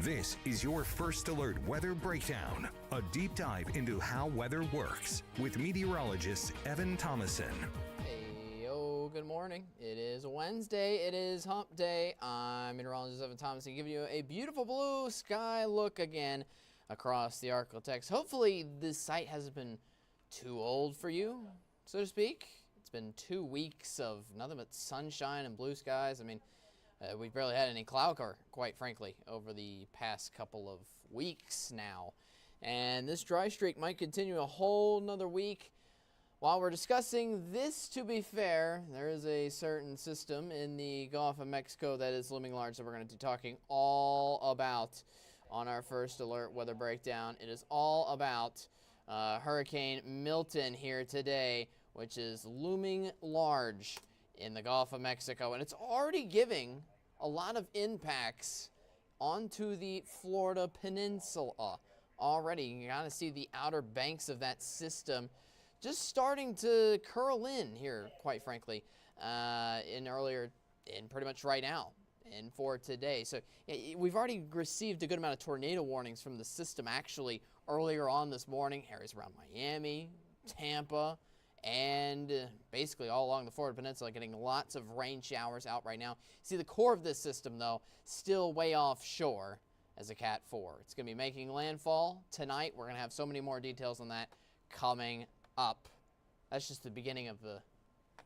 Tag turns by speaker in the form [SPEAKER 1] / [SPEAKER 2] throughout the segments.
[SPEAKER 1] This is your First Alert Weather Breakdown, a deep dive into how weather works with meteorologist Evan Thomason.
[SPEAKER 2] Hey, good morning. It is Wednesday. It is hump day. I'm meteorologist Evan Thomason giving you a beautiful blue sky look again across the Arklatex. Hopefully this site hasn't been too old for you, so to speak. It's been 2 weeks of nothing but sunshine and blue skies. I mean, we've barely had any cloud cover, quite frankly, over the past couple of weeks now. And this dry streak might continue a whole nother week. While we're discussing this, to be fair, there is a certain system in the Gulf of Mexico that is looming large that we're going to be talking all about on our First Alert Weather Breakdown. It is all about Hurricane Milton here today, which is looming large in the Gulf of Mexico, and it's already giving a lot of impacts onto the Florida Peninsula already. You kind of see the outer banks of that system just starting to curl in here, quite frankly, in pretty much right now and for today. So we've already received a good amount of tornado warnings from the system actually earlier on this morning, areas around Miami, Tampa, and basically all along the Florida Peninsula, getting lots of rain showers out right now. See, the core of this system, though, still way offshore as a Cat 4. It's going to be making landfall tonight. We're going to have so many more details on that coming up. That's just the beginning of the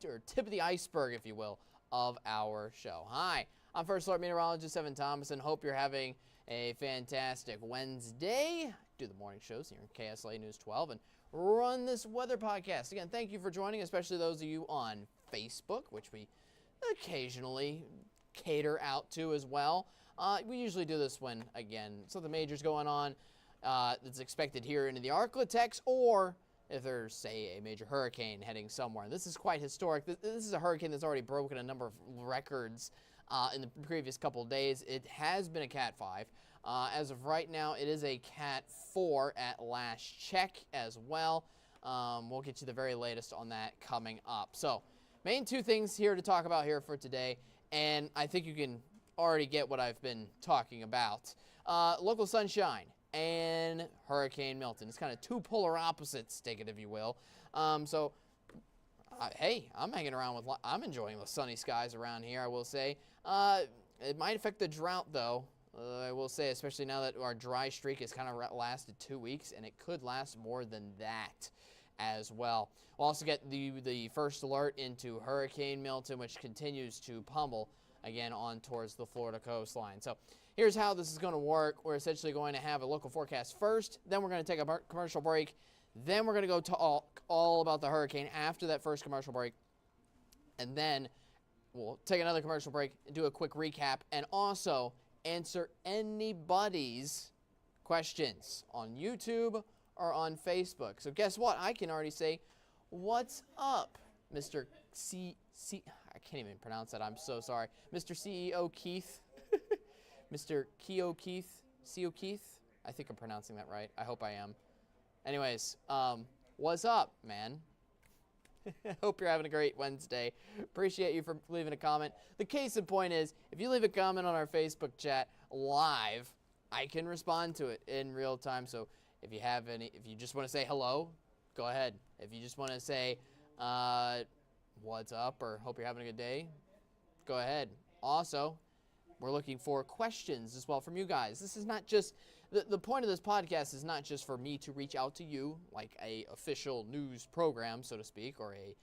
[SPEAKER 2] tip of the iceberg, if you will, of our show. Hi, I'm First Alert Meteorologist Evan Thomason. Hope you're having a fantastic Wednesday. Do the morning shows here in KSLA News 12 and run this weather podcast. Again, thank you for joining, especially those of you on Facebook, which we occasionally cater out to as well. We usually do this when, again, something major's going on that's expected here into the Arklatex, or if there's, say, a major hurricane heading somewhere. And this is quite historic. This is a hurricane that's already broken a number of records in the previous couple of days. It has been a Cat 5. As of right now, it is a Cat 4 at last check as well. We'll get you the very latest on that coming up. So, main two things here to talk about here for today, and I think you can already get what I've been talking about. Local sunshine and Hurricane Milton. It's kind of two polar opposites, take it if you will. Hey, I'm hanging around with, I'm enjoying the sunny skies around here, I will say. It might affect the drought, though, I will say, especially now that our dry streak has kind of lasted 2 weeks, and it could last more than that as well. We'll also get the first alert into Hurricane Milton, which continues to pummel again on towards the Florida coastline. So here's how this is going to work. We're essentially going to have a local forecast first, then we're going to take a commercial break, then we're going to go talk all about the hurricane after that first commercial break, and then we'll take another commercial break and do a quick recap and also answer anybody's questions on YouTube or on Facebook. So guess what? I can already say, what's up, Mr. I can't even pronounce that. I'm so sorry. Mr. CEO Keith. Mr. Keo Keith. CEO Keith. I think I'm pronouncing that right. I hope I am. Anyways, what's up, man? Hope you're having a great Wednesday. Appreciate you for leaving a comment. The case in point is, if you leave a comment on our Facebook chat live, I can respond to it in real time. So if you just want to say hello, go ahead. If you just want to say what's up or hope you're having a good day, go ahead. Also, we're looking for questions as well from you guys. This is not just, the point of this podcast is not just for me to reach out to you like a official news program, so to speak, or a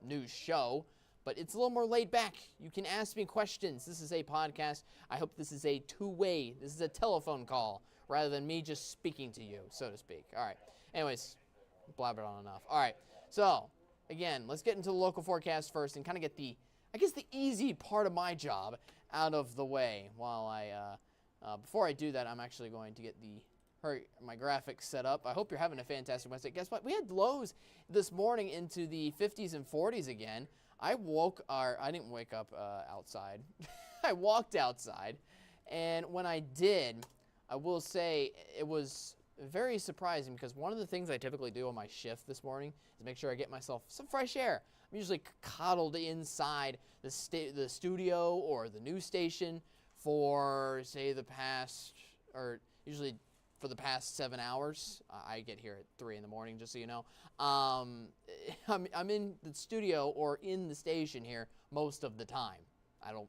[SPEAKER 2] news show, but it's a little more laid back. You can ask me questions. This is a podcast. I hope this is a two-way, this is a telephone call rather than me just speaking to you, so to speak. All right. Anyways, blabbered on enough. All right. So, again, let's get into the local forecast first and kind of get the easy part of my job out of the way. While before I do that, I'm actually going to get my graphics set up. I hope you're having a fantastic Wednesday. Guess what? We had lows this morning into the 50s and 40s again. I didn't wake up outside. I walked outside, and when I did, I will say it was very surprising because one of the things I typically do on my shift this morning is make sure I get myself some fresh air. I'm usually coddled inside the studio or the news station for, say, usually for the past 7 hours. I get here at 3 in the morning, just so you know. I'm in the studio or in the station here most of the time. I don't,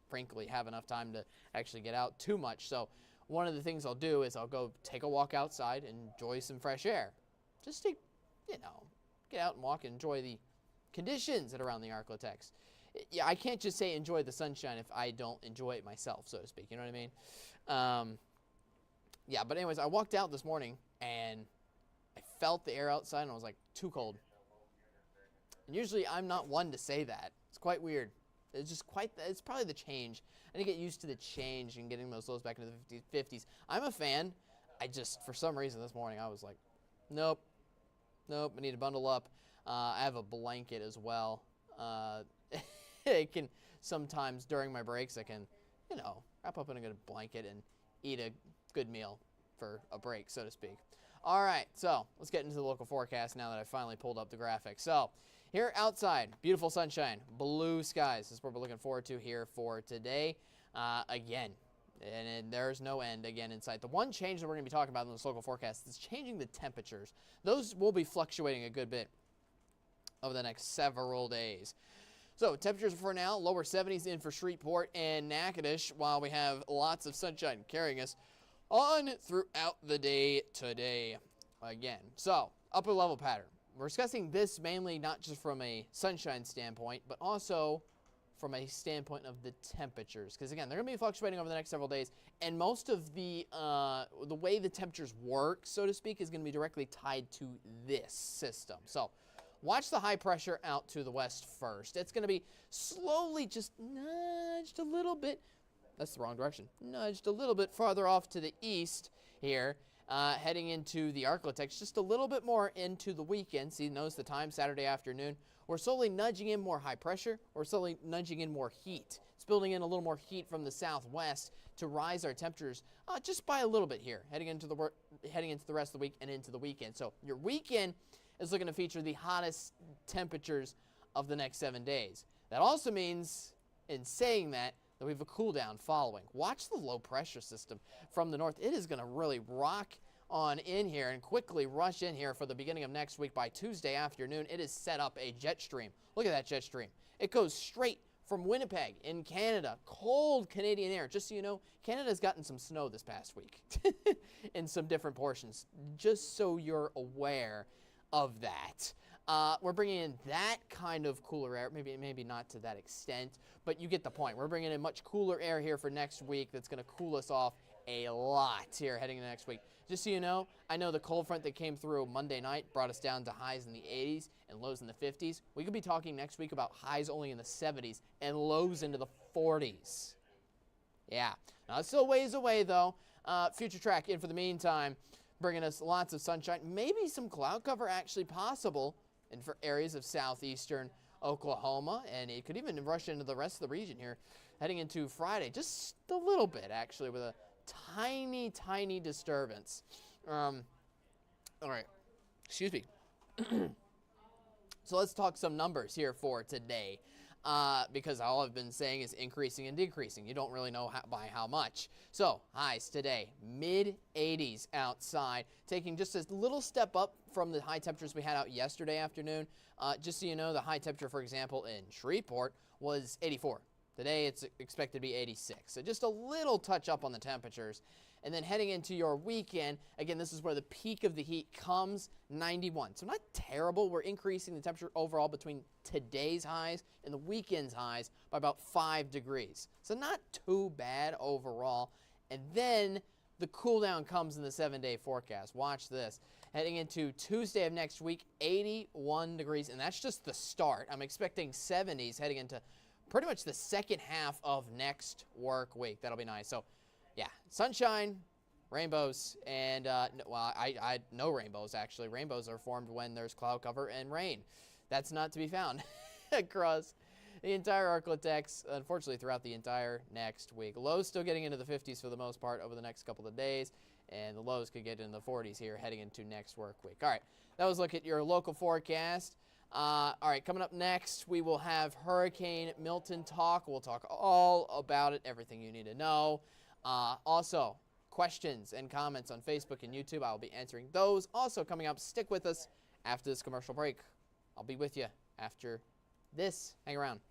[SPEAKER 2] frankly, have enough time to actually get out too much. So one of the things I'll do is I'll go take a walk outside and enjoy some fresh air. Just to, get out and walk and enjoy the conditions that are around the Arklatex. Yeah, I can't just say enjoy the sunshine if I don't enjoy it myself, so to speak. You know what I mean? Yeah, but anyways, I walked out this morning, and I felt the air outside, and I was like, too cold. And usually I'm not one to say that. It's quite weird. It's probably the change. I need to get used to the change and getting those lows back into the 50s. I'm a fan. For some reason this morning, I was like, nope, I need to bundle up. I have a blanket as well. It can sometimes during my breaks, I can, wrap up in a good blanket and eat a good meal for a break, so to speak. All right, so let's get into the local forecast now that I finally pulled up the graphics. So here outside, beautiful sunshine, blue skies. This is what we're looking forward to here for today. Again, and there's no end again in sight. The one change that we're going to be talking about in this local forecast is changing the temperatures. Those will be fluctuating a good bit over the next several days. So temperatures for now, lower 70s in for Shreveport and Natchitoches, while we have lots of sunshine carrying us on throughout the day today. Again, so upper level pattern. We're discussing this mainly not just from a sunshine standpoint, but also from a standpoint of the temperatures. Because again, they're going to be fluctuating over the next several days, and most of the way the temperatures work, so to speak, is going to be directly tied to this system. So watch the high pressure out to the west first. It's going to be slowly just nudged a little bit. That's the wrong direction. Nudged a little bit farther off to the east here, heading into the Arklatex, just a little bit more into the weekend. See, notice the time, Saturday afternoon. We're slowly nudging in more high pressure. We're slowly nudging in more heat. It's building in a little more heat from the southwest to rise our temperatures just by a little bit here, heading into the rest of the week and into the weekend. So your weekend is looking to feature the hottest temperatures of the next 7 days. That also means, in saying that we have a cool down following. Watch the low pressure system from the north. It is going to really rock on in here and quickly rush in here for the beginning of next week. By Tuesday afternoon, it has set up a jet stream. Look at that jet stream. It goes straight from Winnipeg in Canada. Cold Canadian air. Just so you know, Canada's gotten some snow this past week in some different portions, just so you're aware of that. We're bringing in that kind of cooler air, maybe not to that extent, but you get the point. We're bringing in much cooler air here for next week that's going to cool us off a lot here heading into next week. Just so you know, I know the cold front that came through Monday night brought us down to highs in the 80s and lows in the 50s. We could be talking next week about highs only in the 70s and lows into the 40s. Yeah, now it's still ways away though. Future track in for the meantime, bringing us lots of sunshine, maybe some cloud cover actually possible, and for areas of southeastern Oklahoma, and it could even rush into the rest of the region here, heading into Friday, just a little bit actually, with a tiny disturbance. All right, excuse me. So let's talk some numbers here for today, because all I've been saying is increasing and decreasing. You don't really know by how much. So highs today, mid-80s outside, taking just a little step up from the high temperatures we had out yesterday afternoon. Just so you know, the high temperature, for example, in Shreveport was 84. Today it's expected to be 86. So just a little touch up on the temperatures. And then heading into your weekend, again, this is where the peak of the heat comes, 91. So not terrible. We're increasing the temperature overall between today's highs and the weekend's highs by about 5 degrees. So not too bad overall. And then the cool down comes in the 7-day forecast. Watch this. Heading into Tuesday of next week, 81 degrees, and that's just the start. I'm expecting 70s heading into pretty much the second half of next work week. That'll be nice. So yeah, sunshine, rainbows, and no rainbows actually. Rainbows are formed when there's cloud cover and rain. That's not to be found across the entire Arklatex, unfortunately, throughout the entire next week. Lows still getting into the 50s for the most part over the next couple of days, and the lows could get into the 40s here heading into next work week. All right, that was a look at your local forecast. All right, coming up next, we will have Hurricane Milton talk. We'll talk all about it, everything you need to know. Also, questions and comments on Facebook and YouTube. I will be answering those. Also coming up, stick with us after this commercial break. I'll be with you after this. Hang around.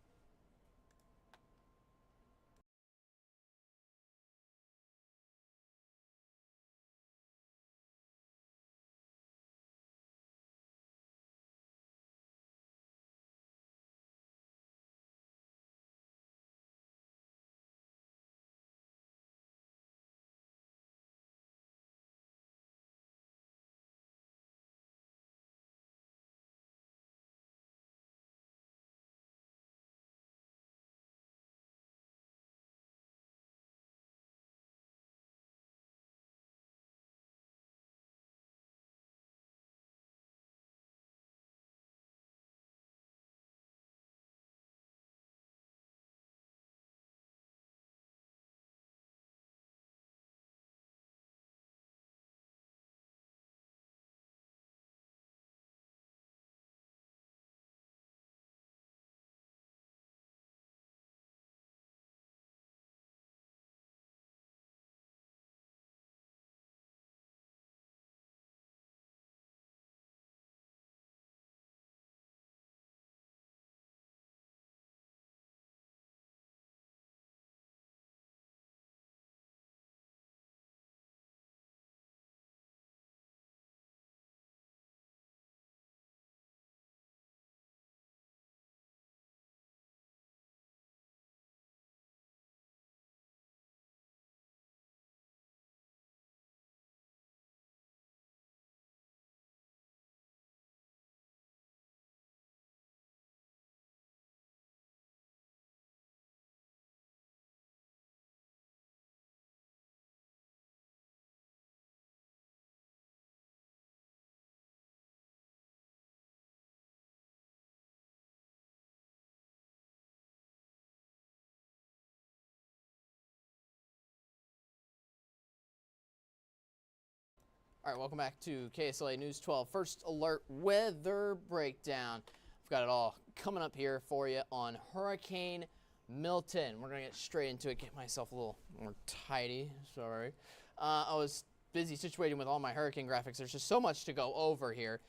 [SPEAKER 2] All right, welcome back to KSLA News 12 First Alert Weather Breakdown. I've got it all coming up here for you on Hurricane Milton. We're going to get straight into it, get myself a little more tidy. Sorry. I was busy situating with all my hurricane graphics. There's just so much to go over here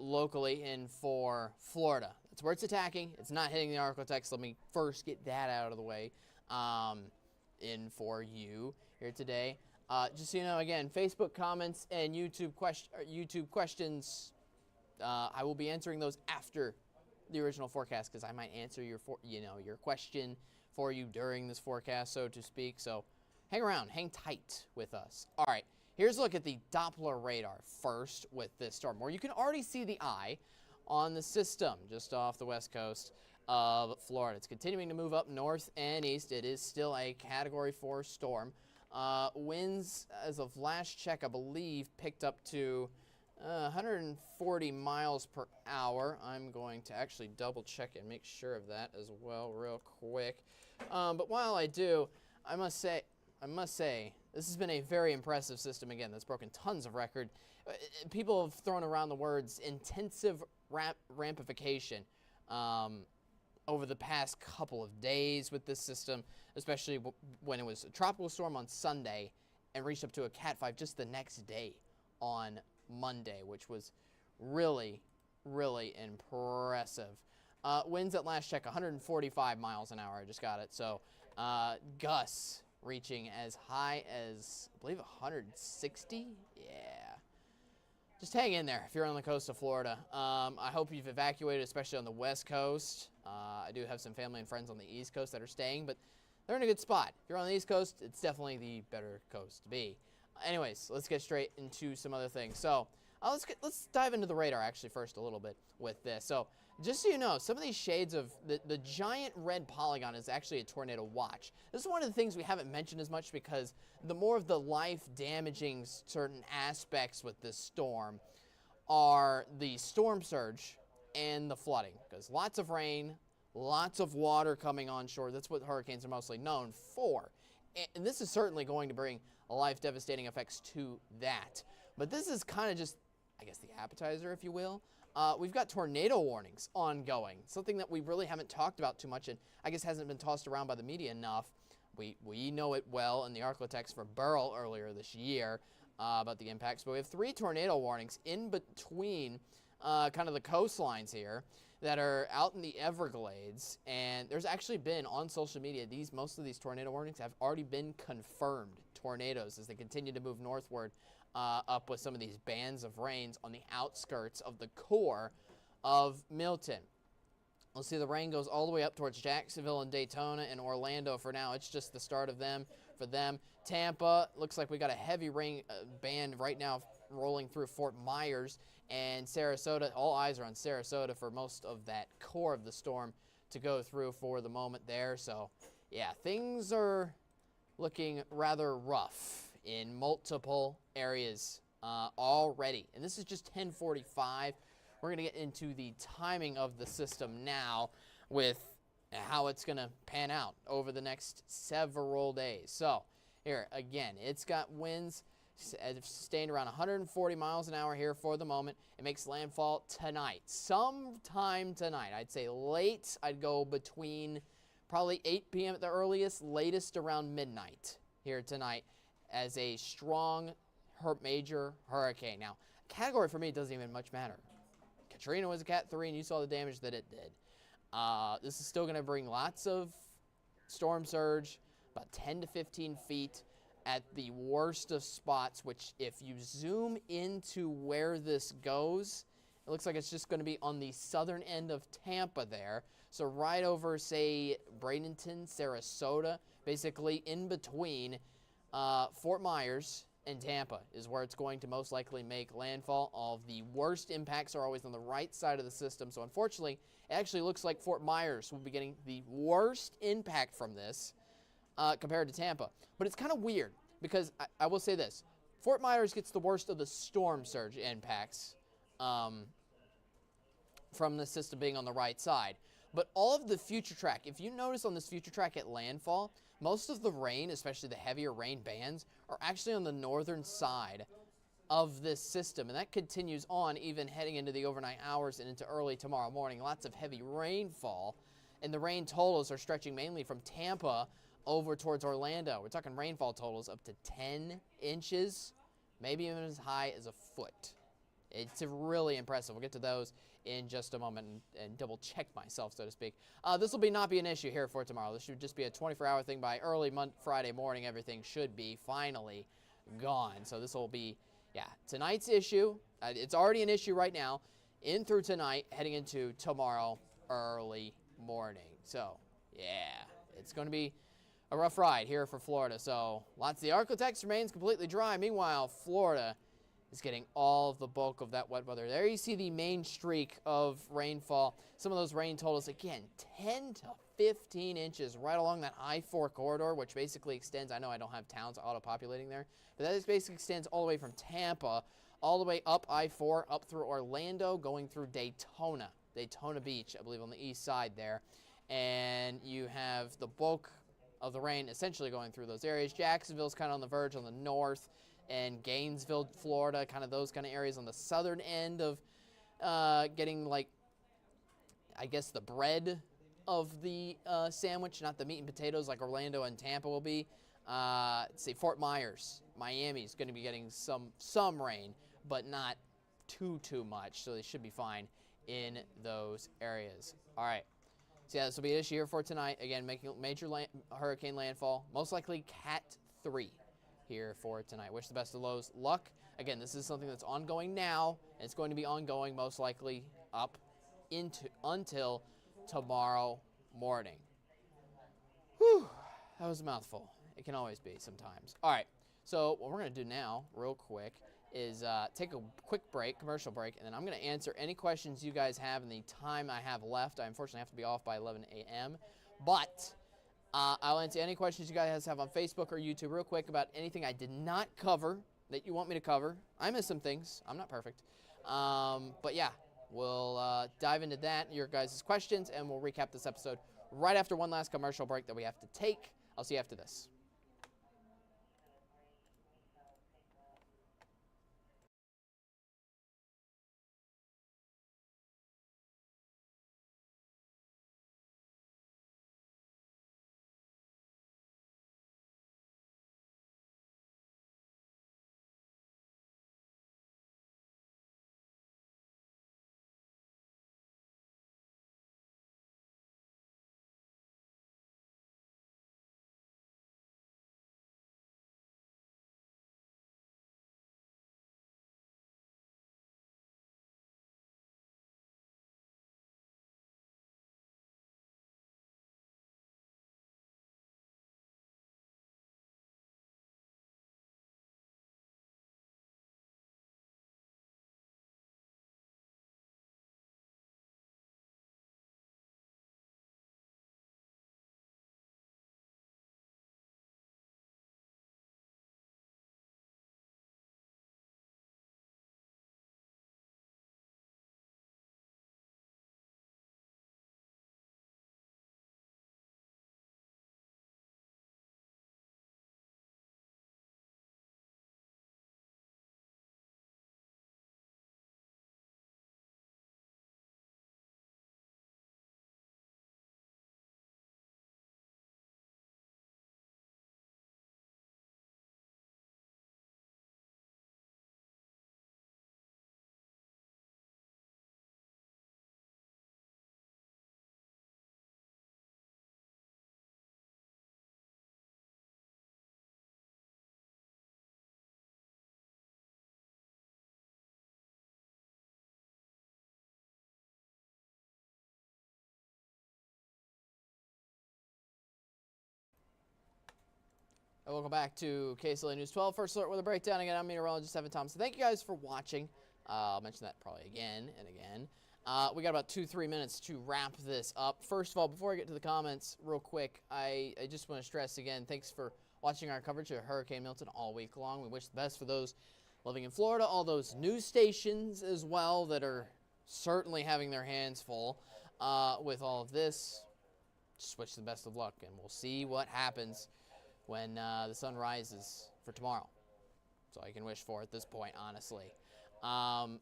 [SPEAKER 2] locally and for Florida. That's where it's attacking. It's not hitting the Arctic. Let me first get that out of the way in for you here today. Just so you know, again, Facebook comments and YouTube questions, I will be answering those after the original forecast because I might answer your question for you during this forecast, so to speak. So hang around, hang tight with us. All right, here's a look at the Doppler radar first with this storm, where you can already see the eye on the system just off the west coast of Florida. It's continuing to move up north and east. It is still a Category 4 storm. Winds, as of last check, I believe, picked up to 140 miles per hour. I'm going to actually double check and make sure of that as well real quick. But while I do, I must say, this has been a very impressive system, again, that's broken tons of record. People have thrown around the words intensive rampification over the past couple of days with this system, especially when it was a tropical storm on Sunday and reached up to a Cat 5 just the next day on Monday, which was really, really impressive. Winds at last check, 145 miles an hour. I just got it. So gusts reaching as high as, I believe, 160. Yeah. Just hang in there if you're on the coast of Florida. I hope you've evacuated, especially on the west coast. I do have some family and friends on the east coast that are staying, but they're in a good spot. If you're on the east coast, it's definitely the better coast to be. Anyways, let's get straight into some other things. So let's dive into the radar actually first a little bit with this. So just so you know, some of these shades of the giant red polygon is actually a tornado watch. This is one of the things we haven't mentioned as much because the more of the life-damaging certain aspects with this storm are the storm surge and the flooding, because lots of rain, lots of water coming onshore. That's what hurricanes are mostly known for. And this is certainly going to bring life-devastating effects to that. But this is kind of just, I guess, the appetizer, if you will. we've got tornado warnings ongoing, something that we really haven't talked about too much and I guess hasn't been tossed around by the media enough. We know it well in the Arklatex for Burl earlier this year about the impacts, but we have 3 tornado warnings in between kind of the coastlines here that are out in the Everglades, and there's actually been on social media, most of these tornado warnings have already been confirmed tornadoes as they continue to move northward up with some of these bands of rains on the outskirts of the core of Milton. We'll see the rain goes all the way up towards Jacksonville and Daytona and Orlando for now. It's just the start of them for them. Tampa, looks like we got a heavy rain band right now rolling through Fort Myers and Sarasota. All eyes are on Sarasota for most of that core of the storm to go through for the moment there. So, yeah, things are looking rather rough in multiple areas already. And this is just 10:45. We're going to get into the timing of the system now with how it's going to pan out over the next several days. So, here, again, it's got winds staying around 140 miles an hour here for the moment. It makes landfall tonight. Sometime tonight. I'd say late. I'd go between probably 8 p.m. at the earliest, latest around midnight here tonight as a strong major hurricane. Now, category for me doesn't even much matter. Katrina was a Cat 3, and you saw the damage that it did. This is still going to bring lots of storm surge, about 10 to 15 feet at the worst of spots, which if you zoom into where this goes, it looks like it's just going to be on the southern end of Tampa there. So right over, say, Bradenton, Sarasota, basically in between Fort Myers and Tampa is where it's going to most likely make landfall. All of the worst impacts are always on the right side of the system. So unfortunately, it actually looks like Fort Myers will be getting the worst impact from this compared to Tampa. But it's kind of weird because I will say this. Fort Myers gets the worst of the storm surge impacts from the system being on the right side. But all of the future track, if you notice on this future track at landfall, most of the rain, especially the heavier rain bands, are actually on the northern side of this system. And that continues on even heading into the overnight hours and into early tomorrow morning. Lots of heavy rainfall. And the rain totals are stretching mainly from Tampa over towards Orlando. We're talking rainfall totals up to 10 inches, maybe even as high as a foot. It's really impressive. We'll get to those in just a moment and double check myself, so to speak. This will not be an issue here for tomorrow. This should just be a 24-hour thing. By early Friday morning, everything should be finally gone. So this will be, tonight's issue. It's already an issue right now, in through tonight, heading into tomorrow early morning. So, it's going to be a rough ride here for Florida. So lots of the Arklatex remains completely dry. Meanwhile, Florida is getting all of the bulk of that wet weather. There you see the main streak of rainfall. Some of those rain totals, again, 10 to 15 inches right along that I-4 corridor, which basically extends, I know I don't have towns auto-populating there, but that basically extends all the way from Tampa, all the way up I-4, up through Orlando, going through Daytona Beach, I believe on the east side there. And you have the bulk of the rain essentially going through those areas. Jacksonville's kind of on the verge on the north, and Gainesville, Florida, kind of those kind of areas on the southern end of getting, like, I guess the bread of the sandwich, not the meat and potatoes like Orlando and Tampa will be. Say Fort Myers, Miami is going to be getting some rain, but not too much, so they should be fine in those areas. All right. So, this will be an issue here for tonight. Again, making major hurricane landfall, most likely Cat 3. Here for tonight. Wish the best of Lowe's luck. Again, this is something that's ongoing now, and it's going to be ongoing most likely up until tomorrow morning. Whew, that was a mouthful. It can always be sometimes. All right, so what we're going to do now, real quick, is take a quick break, commercial break, and then I'm going to answer any questions you guys have in the time I have left. I unfortunately have to be off by 11 a.m., but I'll answer any questions you guys have on Facebook or YouTube real quick about anything I did not cover that you want me to cover. I missed some things. I'm not perfect. But yeah, we'll dive into that, your guys' questions, and we'll recap this episode right after one last commercial break that we have to take. I'll see you after this. Welcome back to KSLA News 12. First alert with a breakdown. Again, I'm meteorologist Evan Thompson. Thank you guys for watching. I'll mention that probably again and again. We got about 2-3 minutes to wrap this up. First of all, before I get to the comments real quick, I just want to stress again, thanks for watching our coverage of Hurricane Milton all week long. We wish the best for those living in Florida, all those news stations as well that are certainly having their hands full with all of this. Just wish the best of luck, and we'll see what happens when the sun rises for tomorrow. That's all I can wish for at this point, honestly.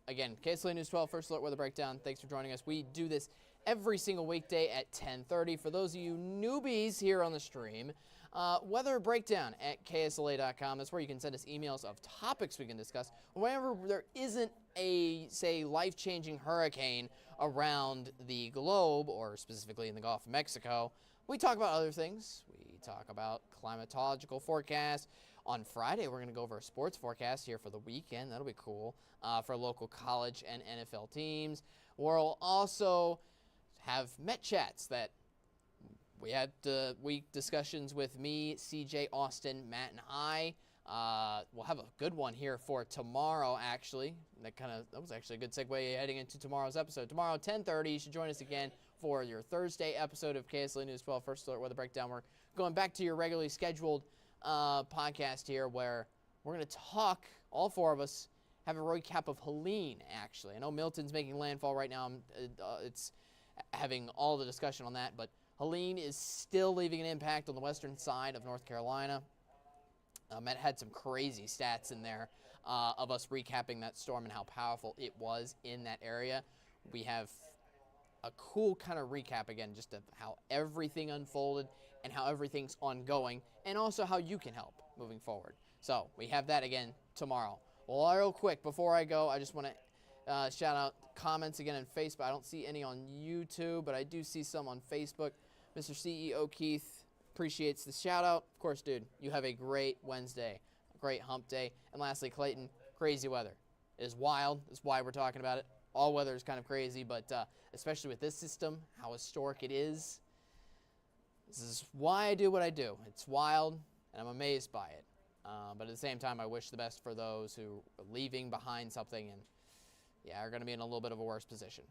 [SPEAKER 2] Again, KSLA News 12, First Alert Weather Breakdown. Thanks for joining us. We do this every single weekday at 10:30. For those of you newbies here on the stream, weather breakdown at KSLA.com. That's where you can send us emails of topics we can discuss. Whenever there isn't a, say, life-changing hurricane around the globe, or specifically in the Gulf of Mexico, we talk about other things. We talk about climatological forecasts. On Friday, we're going to go over a sports forecast here for the weekend. That'll be cool for local college and NFL teams. We'll also have Met Chats that we had week discussions with me, CJ, Austin, Matt, and I. We'll have a good one here for tomorrow, actually. That was actually a good segue heading into tomorrow's episode. Tomorrow, 10:30, you should join us again for your Thursday episode of KSLA News 12 First Alert Weather Breakdown. We're going back to your regularly scheduled podcast here where we're going to talk, all four of us, have a recap of Helene, actually. I know Milton's making landfall right now. It's having all the discussion on that, but Helene is still leaving an impact on the western side of North Carolina. Matt had some crazy stats in there of us recapping that storm and how powerful it was in that area. We have a cool kind of recap again, just of how everything unfolded and how everything's ongoing, and also how you can help moving forward. So we have that again tomorrow. Well, real quick, before I go, I just want to shout out comments again on Facebook. I don't see any on YouTube, but I do see some on Facebook. Mr. CEO Keith appreciates the shout out. Of course, dude, you have a great Wednesday, a great hump day. And lastly, Clayton, crazy weather. It is wild. That's why we're talking about it. All weather is kind of crazy, but especially with this system, how historic it is. This is why I do what I do. It's wild, and I'm amazed by it. But at the same time, I wish the best for those who are leaving behind something and, are going to be in a little bit of a worse position.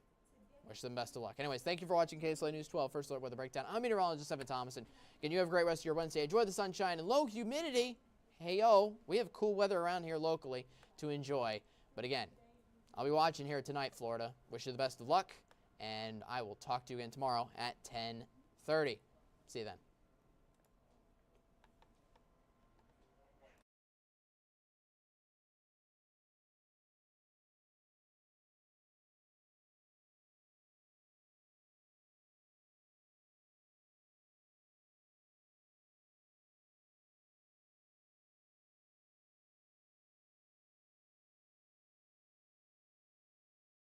[SPEAKER 2] Wish them best of luck. Anyways, thank you for watching KSLA News 12, First Alert Weather Breakdown. I'm meteorologist Evan Thompson. Again, you have a great rest of your Wednesday. Enjoy the sunshine and low humidity. Hey, yo, we have cool weather around here locally to enjoy. But again, I'll be watching here tonight, Florida. Wish you the best of luck, and I will talk to you again tomorrow at 10:30. See you then.